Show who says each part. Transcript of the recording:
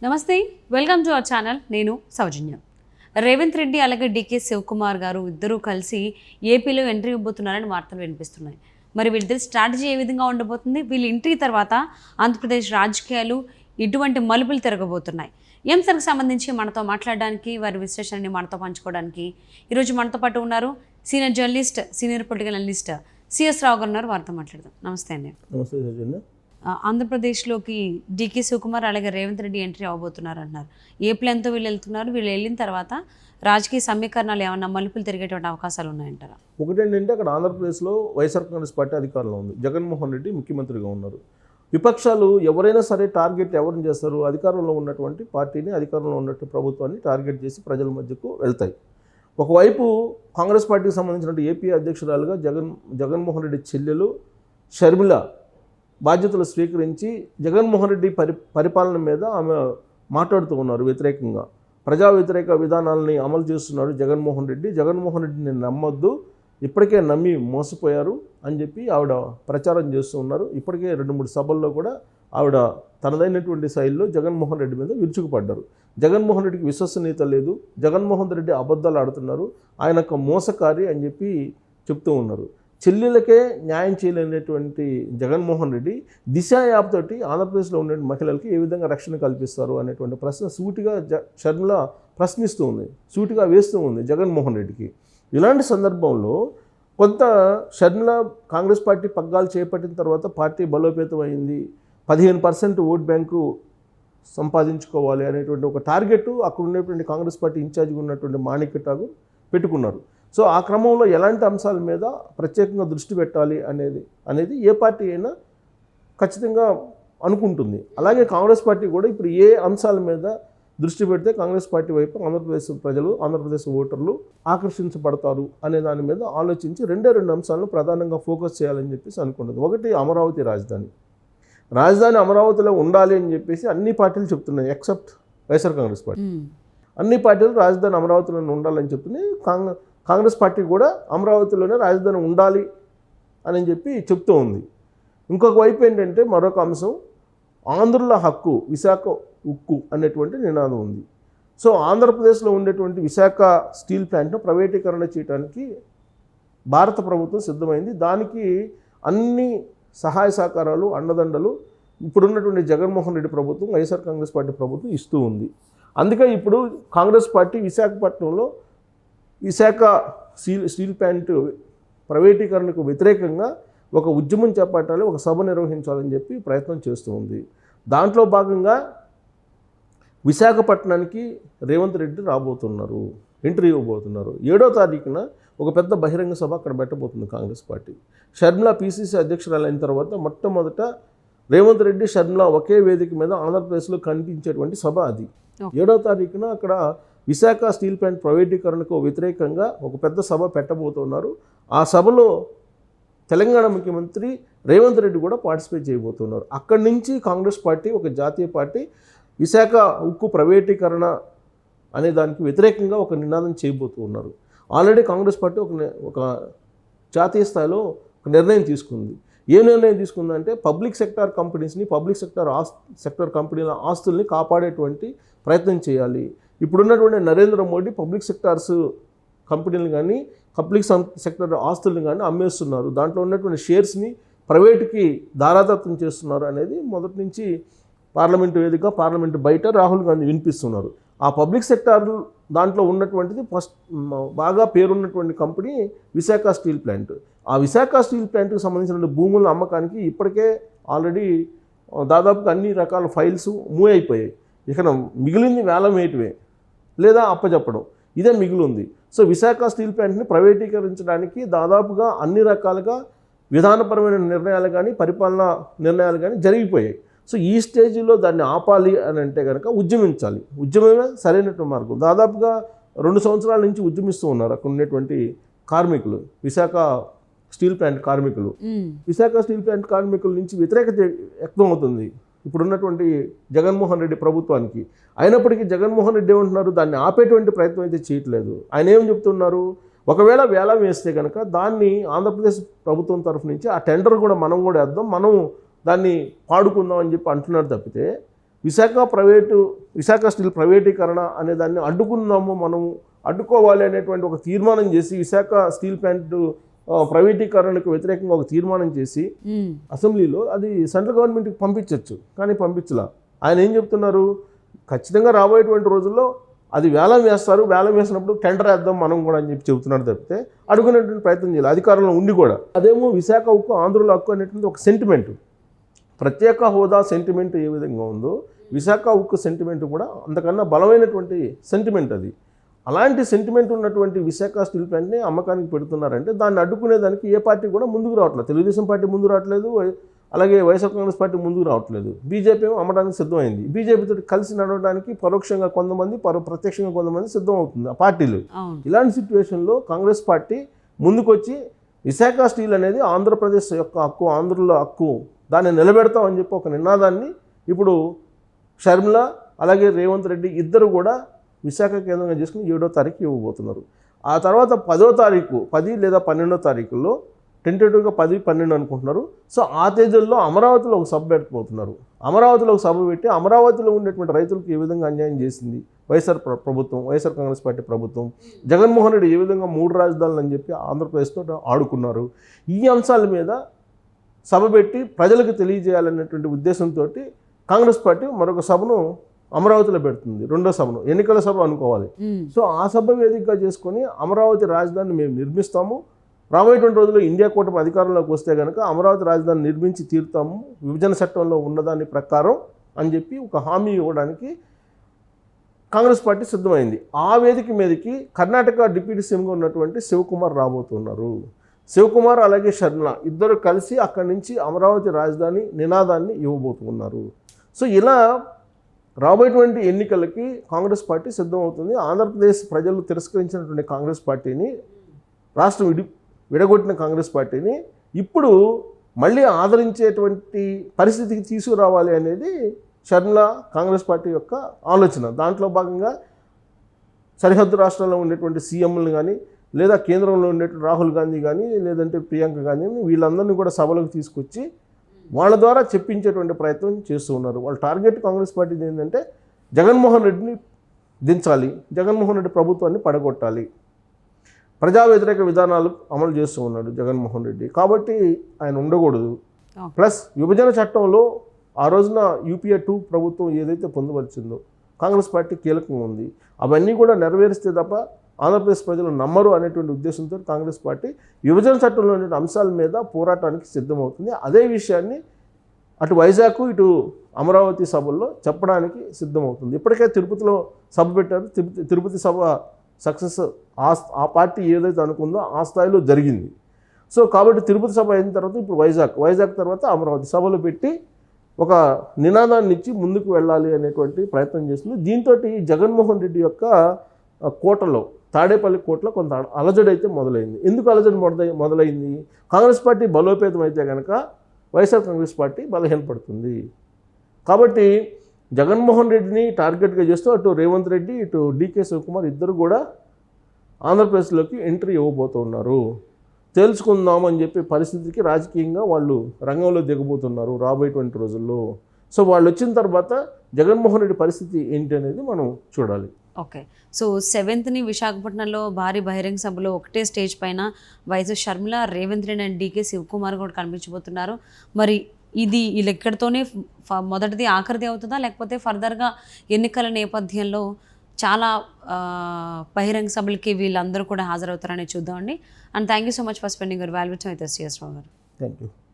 Speaker 1: నమస్తే, welcome to our channel. నేను సౌజన్య. రేవంత్ రెడ్డి అలాగే డికే శివకుమార్ గారు ఇద్దరూ కలిసి ఏపీలో ఎంట్రీ ఇవ్వబోతున్నారని వార్తలు వినిపిస్తున్నాయి. మరి వీళ్ళిద్దరి స్ట్రాటజీ ఏ విధంగా ఉండబోతుంది? వీళ్ళ ఎంట్రీ తర్వాత ఆంధ్రప్రదేశ్ రాజకీయాలు ఇటువంటి మలుపులు తిరగబోతున్నాయి. ఈ అంశానికి సంబంధించి మనతో మాట్లాడడానికి, వారి విశ్లేషణని మనతో పంచుకోవడానికి ఈరోజు మనతో పాటు ఉన్నారు senior journalist, senior political analyst CS Rao garu ఉన్నారు. వారితో మాట్లాడదాం. నమస్తే అండి.
Speaker 2: నమస్తే సౌజన్య.
Speaker 1: ఆంధ్రప్రదేశ్లోకి డికే శివకుమార్ అలాగే రేవంత్ రెడ్డి ఎంట్రీ అవ్వబోతున్నారు అంటున్నారు. ఏ ప్లాన్తో వీళ్ళు వెళ్తున్నారు? వీళ్ళు వెళ్ళిన తర్వాత రాజకీయ సమీకరణాలు ఏమన్నా మలుపులు తిరిగేటువంటి అవకాశాలు ఉన్నాయంటారా?
Speaker 2: ఒకటేంటంటే అక్కడ ఆంధ్రప్రదేశ్లో వైఎస్ఆర్ కాంగ్రెస్ పార్టీ అధికారంలో ఉంది. జగన్మోహన్ రెడ్డి ముఖ్యమంత్రిగా ఉన్నారు. విపక్షాలు ఎవరైనా సరే టార్గెట్ ఎవరిని చేస్తారు? అధికారంలో ఉన్నటువంటి పార్టీని, అధికారంలో ఉన్నటువంటి ప్రభుత్వాన్ని టార్గెట్ చేసి ప్రజల మధ్యకు వెళ్తాయి. ఒకవైపు కాంగ్రెస్ పార్టీకి సంబంధించిన ఏపీ అధ్యక్షురాలుగా జగన్మోహన్ రెడ్డి చెల్లెలు షర్మిల బాధ్యతలు స్వీకరించి జగన్మోహన్ రెడ్డి పరిపాలన మీద ఆమె మాట్లాడుతూ ఉన్నారు. వ్యతిరేకంగా ప్రజా వ్యతిరేక విధానాలని అమలు చేస్తున్నారు జగన్మోహన్ రెడ్డి. జగన్మోహన్ రెడ్డిని నమ్మొద్దు, ఇప్పటికే నమ్మి మోసపోయారు అని చెప్పి ఆవిడ ప్రచారం చేస్తూ ఉన్నారు. ఇప్పటికే 2-3 సభల్లో కూడా ఆవిడ తనదైనటువంటి శైలిలో జగన్మోహన్ రెడ్డి మీద విరుచుకుపడ్డారు. జగన్మోహన్ రెడ్డికి విశ్వసనీయత లేదు, జగన్మోహన్ రెడ్డి అబద్ధాలు ఆడుతున్నారు, ఆయన ఒక మోసకారి అని చెప్పి చెప్తూ ఉన్నారు. చెల్లెలకే న్యాయం చేయలేనటువంటి జగన్మోహన్ రెడ్డి దిశ యాప్ తోటి ఆంధ్రప్రదేశ్లో ఉండే మహిళలకి ఏ విధంగా రక్షణ కల్పిస్తారు అనేటువంటి ప్రశ్న సూటిగా షర్మిల ప్రశ్నిస్తూ ఉంది, సూటిగా వేస్తూ ఉంది జగన్మోహన్ రెడ్డికి. ఇలాంటి సందర్భంలో కొంత షర్మిల కాంగ్రెస్ పార్టీ పగ్గాలు చేపట్టిన తర్వాత పార్టీ బలోపేతం అయింది, 15% ఓట్ బ్యాంకు సంపాదించుకోవాలి అనేటువంటి ఒక టార్గెట్ అక్కడ ఉన్నటువంటి కాంగ్రెస్ పార్టీ ఇన్ఛార్జ్గా ఉన్నటువంటి మాణిక్య ఠాగూర్ పెట్టుకున్నారు. సో ఆ క్రమంలో ఎలాంటి అంశాల మీద ప్రత్యేకంగా దృష్టి పెట్టాలి అనేది ఏ పార్టీ అయినా ఖచ్చితంగా అనుకుంటుంది. అలాగే కాంగ్రెస్ పార్టీ కూడా ఇప్పుడు ఏ అంశాల మీద దృష్టి పెడితే కాంగ్రెస్ పార్టీ వైపు ఆంధ్రప్రదేశ్ ప్రజలు, ఆంధ్రప్రదేశ్ ఓటర్లు ఆకర్షించబడతారు అనే దాని మీద ఆలోచించి 2 అంశాలను ప్రధానంగా ఫోకస్ చేయాలని చెప్పేసి అనుకుంటుంది. ఒకటి అమరావతి రాజధాని అమరావతిలో ఉండాలి అని చెప్పేసి అన్ని పార్టీలు చెప్తున్నాయి, ఎక్సెప్ట్ వైఎస్ఆర్ కాంగ్రెస్ పార్టీ. అన్ని పార్టీలు రాజధాని అమరావతిలో ఉండాలని చెప్తున్నాయి. కాంగ్రెస్ పార్టీ కూడా అమరావతిలోనే రాజధాని ఉండాలి అని చెప్పి చెప్తూ ఉంది. ఇంకొక వైపు ఏంటంటే మరొక అంశం ఆంధ్రుల హక్కు, విశాఖ ఉక్కు అనేటువంటి నినాదం ఉంది. సో ఆంధ్రప్రదేశ్లో ఉండేటువంటి విశాఖ స్టీల్ ప్లాంట్ను ప్రైవేటీకరణ చేయడానికి భారత ప్రభుత్వం సిద్ధమైంది. దానికి అన్ని సహాయ సహకారాలు, అండదండలు ఇప్పుడున్నటువంటి జగన్మోహన్ రెడ్డి ప్రభుత్వం, వైఎస్ఆర్ కాంగ్రెస్ పార్టీ ప్రభుత్వం ఇస్తూ ఉంది. అందుకే ఇప్పుడు కాంగ్రెస్ పార్టీ విశాఖపట్నంలో విశాఖ స్టీల్ ప్లాంట్ ప్రైవేటీకరణకు వ్యతిరేకంగా ఒక ఉద్యమం చేపట్టాలి, ఒక సభ నిర్వహించాలని చెప్పి ప్రయత్నం చేస్తూ ఉంది. దాంట్లో భాగంగా విశాఖపట్నానికి రేవంత్ రెడ్డి రాబోతున్నారు, ఎంట్రీ ఇవ్వబోతున్నారు. 7వ తారీఖున ఒక పెద్ద బహిరంగ సభ అక్కడ పెట్టబోతుంది కాంగ్రెస్ పార్టీ. షర్మిల పీసీసీ అధ్యక్షురాలు అయిన తర్వాత మొట్టమొదట రేవంత్ రెడ్డి, షర్మిల ఒకే వేదిక మీద ఆంధ్రప్రదేశ్లో కనిపించేటువంటి సభ అది. 7వ తారీఖున అక్కడ విశాఖ స్టీల్ ప్లాంట్ ప్రైవేటీకరణకు వ్యతిరేకంగా ఒక పెద్ద సభ పెట్టబోతున్నారు. ఆ సభలో తెలంగాణ ముఖ్యమంత్రి రేవంత్ రెడ్డి కూడా పార్టిసిపేట్ చేయబోతున్నారు. అక్కడి నుంచి కాంగ్రెస్ పార్టీ, ఒక జాతీయ పార్టీ, విశాఖ ఉక్కు ప్రైవేటీకరణ అనే దానికి వ్యతిరేకంగా ఒక నినాదం చేయబోతున్నారు. ఆల్రెడీ కాంగ్రెస్ పార్టీ ఒక జాతీయ స్థాయిలో ఒక నిర్ణయం తీసుకుంది. ఏ నిర్ణయం తీసుకుందంటే పబ్లిక్ సెక్టార్ కంపెనీస్ని, పబ్లిక్ సెక్టార్ కంపెనీల ఆస్తుల్ని కాపాడేటువంటి ప్రయత్నం చేయాలి. ఇప్పుడున్నటువంటి నరేంద్ర మోడీ పబ్లిక్ సెక్టార్స్ కంపెనీలు కానీ, పబ్లిక్ సెక్టర్ ఆస్తులను కానీ అమ్మేస్తున్నారు. దాంట్లో ఉన్నటువంటి షేర్స్ని ప్రైవేట్కి దారాదత్తం చేస్తున్నారు అనేది మొదటి నుంచి పార్లమెంటు వేదిక, పార్లమెంటు బయట రాహుల్ గాంధీ వినిపిస్తున్నారు. ఆ పబ్లిక్ సెక్టార్ దాంట్లో ఉన్నటువంటిది ఫస్ట్ బాగా పేరున్నటువంటి కంపెనీ విశాఖ స్టీల్ ప్లాంట్. ఆ విశాఖ స్టీల్ ప్లాంట్కి సంబంధించిన భూముల అమ్మకానికి ఇప్పటికే ఆల్రెడీ దాదాపుగా అన్ని రకాల ఫైల్స్ మూవ్ అయిపోయాయి. ఇక మిగిలింది వేలం వేయటమే లేదా అప్పచెప్పడం, ఇదే మిగిలింది. సో విశాఖ స్టీల్ ప్లాంట్ని ప్రైవేటీకరించడానికి దాదాపుగా అన్ని రకాలుగా విధానపరమైన నిర్ణయాలు కానీ, పరిపాలనా నిర్ణయాలు కానీ జరిగిపోయాయి. సో ఈ స్టేజ్లో దాన్ని ఆపాలి అని అంటే కనుక ఉద్యమించాలి. ఉద్యమమే సరైనటువంటి మార్గం. దాదాపుగా 2 సంవత్సరాల నుంచి ఉద్యమిస్తూ ఉన్నారు అక్కడ ఉన్నటువంటి కార్మికులు, విశాఖ స్టీల్ ప్లాంట్ కార్మికులు. విశాఖ స్టీల్ ప్లాంట్ కార్మికుల నుంచి వ్యతిరేకత వ్యక్తం అవుతుంది ఇప్పుడున్నటువంటి జగన్మోహన్ రెడ్డి ప్రభుత్వానికి. అయినప్పటికీ జగన్మోహన్ రెడ్డి ఏమంటున్నారు, దాన్ని ఆపేటువంటి ప్రయత్నం అయితే చేయట్లేదు. ఆయన ఏం చెప్తున్నారు, ఒకవేళ వేలం వేస్తే కనుక దాన్ని ఆంధ్రప్రదేశ్ ప్రభుత్వం తరఫు నుంచి ఆ టెండర్ కూడా మనం కూడా వేద్దాం, మనం దాన్ని పాడుకుందాం అని చెప్పి అంటున్నారు తప్పితే విశాఖ స్టీల్ ప్రైవేటీకరణ అనే దాన్ని అడ్డుకుందాము, మనము అడ్డుకోవాలి అనేటువంటి ఒక తీర్మానం చేసి విశాఖ స్టీల్ ప్లాంట్ ప్రైవేటీకరణకు వ్యతిరేకంగా ఒక తీర్మానం చేసి అసెంబ్లీలో అది సెంట్రల్ గవర్నమెంట్కి పంపించవచ్చు, కానీ పంపించలా. ఆయన ఏం చెప్తున్నారు, ఖచ్చితంగా రాబోయేటువంటి రోజుల్లో అది వేలం వేస్తారు, వేలం వేసినప్పుడు టెండర్ వేద్దాం మనం కూడా అని చెప్పి చెబుతున్నారు తప్పితే అడుగునేటువంటి ప్రయత్నం చేయాలి అధికారంలో ఉండి కూడా. అదేమో విశాఖ ఉక్కు ఆంధ్రుల హక్కు అనేటువంటి ఒక సెంటిమెంట్, ప్రత్యేక హోదా సెంటిమెంట్ ఏ విధంగా ఉందో విశాఖ ఉక్కు సెంటిమెంట్ కూడా అంతకన్నా బలమైనటువంటి సెంటిమెంట్ అది. అలాంటి సెంటిమెంట్ ఉన్నటువంటి విశాఖ స్టీల్ ప్లాంట్ని అమ్మకానికి పెడుతున్నారంటే దాన్ని అడ్డుకునేదానికి ఏ పార్టీ కూడా ముందుకు రావట్లేదు. తెలుగుదేశం పార్టీ ముందు రావట్లేదు, అలాగే వైఎస్ఆర్ కాంగ్రెస్ పార్టీ ముందుకు రావట్లేదు. బీజేపీ ఏమో అమ్మడానికి సిద్ధమైంది. బీజేపీతో కలిసి నడవడానికి పరోక్షంగా కొంతమంది, ప్రత్యక్షంగా కొంతమంది సిద్ధం అవుతుంది ఆ పార్టీలు. ఇలాంటి సిచ్యువేషన్లో కాంగ్రెస్ పార్టీ ముందుకొచ్చి విశాఖ స్టీల్ అనేది ఆంధ్రప్రదేశ్ యొక్క హక్కు, ఆంధ్రుల హక్కు, దాన్ని నిలబెడతామని చెప్పి ఒక నినాదాన్ని ఇప్పుడు షర్మిల అలాగే రేవంత్ రెడ్డి ఇద్దరు కూడా విశాఖ కేంద్రంగా చేసుకుని 7వ తారీఖు ఇవ్వబోతున్నారు. ఆ తర్వాత 10వ తారీఖు 10 లేదా 12వ తారీఖుల్లో టెంటేటివ్గా 10, 12 అనుకుంటున్నారు. సో ఆ తేదీల్లో అమరావతిలో ఒక సభ పెట్టబోతున్నారు. అమరావతిలో ఒక సభ పెట్టి అమరావతిలో ఉండేటువంటి రైతులకు ఏ విధంగా అన్యాయం చేసింది వైఎస్ఆర్ కాంగ్రెస్ పార్టీ ప్రభుత్వం, జగన్మోహన్ రెడ్డి ఏ విధంగా 3 రాజధానులు అని చెప్పి ఆంధ్రప్రదేశ్తో ఆడుకున్నారు, ఈ అంశాల మీద సభ పెట్టి ప్రజలకు తెలియజేయాలనేటువంటి ఉద్దేశంతో కాంగ్రెస్ పార్టీ మరొక సభను అమరావతిలో పెడుతుంది, 2వ సభను, ఎన్నికల సభ అనుకోవాలి. సో ఆ సభ వేదికగా చేసుకొని అమరావతి రాజధానిని మేము నిర్మిస్తాము, రాబోయేటువంటి రోజుల్లో ఇండియా కూటమి అధికారంలోకి వస్తే కనుక అమరావతి రాజధాని నిర్మించి తీరుతాము విభజన చట్టంలో ఉన్నదాని ప్రకారం అని చెప్పి ఒక హామీ ఇవ్వడానికి కాంగ్రెస్ పార్టీ సిద్ధమైంది. ఆ వేదిక మీదకి కర్ణాటక డిప్యూటీ సీఎంగా ఉన్నటువంటి శివకుమార్ రాబోతున్నారు. శివకుమార్ అలాగే షర్మిల ఇద్దరు కలిసి అక్కడి నుంచి అమరావతి రాజధాని నినాదాన్ని ఇవ్వబోతున్నారు. సో ఇలా రాబోయేటువంటి ఎన్నికలకి కాంగ్రెస్ పార్టీ సిద్ధమవుతుంది. ఆంధ్రప్రదేశ్ ప్రజలు తిరస్కరించినటువంటి కాంగ్రెస్ పార్టీని, రాష్ట్రం విడగొట్టిన కాంగ్రెస్ పార్టీని ఇప్పుడు మళ్ళీ ఆదరించేటువంటి పరిస్థితికి తీసుకురావాలి అనేది షర్మిల కాంగ్రెస్ పార్టీ యొక్క ఆలోచన. దాంట్లో భాగంగా సరిహద్దు రాష్ట్రాల్లో ఉండేటువంటి సీఎంలను కానీ, లేదా కేంద్రంలో ఉండేటువంటి రాహుల్ గాంధీ కానీ, లేదంటే ప్రియాంక గాంధీ, వీళ్ళందరినీ కూడా సభలకు తీసుకొచ్చి వాళ్ళ ద్వారా చెప్పించేటువంటి ప్రయత్నం చేస్తూ ఉన్నారు. వాళ్ళ టార్గెట్ కాంగ్రెస్ పార్టీ ఏంటంటే జగన్మోహన్ రెడ్డిని దించాలి, జగన్మోహన్ రెడ్డి ప్రభుత్వాన్ని పడగొట్టాలి, ప్రజా వ్యతిరేక విధానాలు అమలు చేస్తూ ఉన్నాడు జగన్మోహన్ రెడ్డి, కాబట్టి ఆయన ఉండకూడదు. ప్లస్ విభజన చట్టంలో ఆ రోజున యూపీఏ 2 ప్రభుత్వం ఏదైతే పొందుపరిచిందో కాంగ్రెస్ పార్టీ కీలకంగా ఉంది, అవన్నీ కూడా నెరవేరిస్తే తప్ప ఆంధ్రప్రదేశ్ ప్రజలు నమ్మరు అనేటువంటి ఉద్దేశంతో కాంగ్రెస్ పార్టీ విభజన చట్టంలో ఉండే అంశాల మీద పోరాటానికి సిద్ధమవుతుంది. అదే విషయాన్ని అటు వైజాగ్ ఇటు అమరావతి సభల్లో చెప్పడానికి సిద్ధమవుతుంది. ఇప్పటికే తిరుపతిలో సభ పెట్టారు, తిరుపతి సభ సక్సెస్ ఆ పార్టీ ఏదైతే అనుకుందో ఆ స్థాయిలో జరిగింది. సో కాబట్టి తిరుపతి సభ అయిన తర్వాత ఇప్పుడు వైజాగ్ తర్వాత అమరావతి సభలు పెట్టి ఒక నినాదాన్ని ఇచ్చి ముందుకు వెళ్ళాలి అనేటువంటి ప్రయత్నం చేస్తుంది. దీంతో జగన్మోహన్ రెడ్డి యొక్క కోటలో, తాడేపల్లి కోటలో కొంత అలజడి అయితే మొదలైంది. ఎందుకు అలజడి మొదలైంది? కాంగ్రెస్ పార్టీ బలోపేతం అయితే కనుక వైఎస్ఆర్ కాంగ్రెస్ పార్టీ బలహీనపడుతుంది. కాబట్టి జగన్మోహన్ రెడ్డిని టార్గెట్గా చేస్తూ అటు రేవంత్ రెడ్డి ఇటు డీకే శివకుమార్ ఇద్దరు కూడా ఆంధ్రప్రదేశ్లోకి ఎంట్రీ ఇవ్వబోతున్నారు. తేల్చుకుందామని చెప్పి పరిస్థితికి రాజకీయంగా వాళ్ళు రంగంలో దిగబోతున్నారు రాబోయేటువంటి రోజుల్లో. సో వాళ్ళు వచ్చిన తర్వాత జగన్మోహన్ రెడ్డి పరిస్థితి ఏంటి అనేది మనం చూడాలి.
Speaker 1: ఓకే, సో 7th విశాఖపట్నంలో భారీ బహిరంగ సభలో ఒకటే స్టేజ్ పైన వైఎస్ షర్మిల, రేవంత్ రెడ్డి అండ్ డీకే శివకుమార్ కూడా కనిపించబోతున్నారు. మరి ఇది వీళ్ళు ఎక్కడితోనే మొదటిది ఆఖరిది అవుతుందా, లేకపోతే ఫర్దర్గా ఎన్నికల నేపథ్యంలో చాలా బహిరంగ సభలకి వీళ్ళందరూ కూడా హాజరవుతారని చూద్దామండి. And thank you so much for spending your valuable time with us, Srinivasa Rao garu.
Speaker 2: Thank you.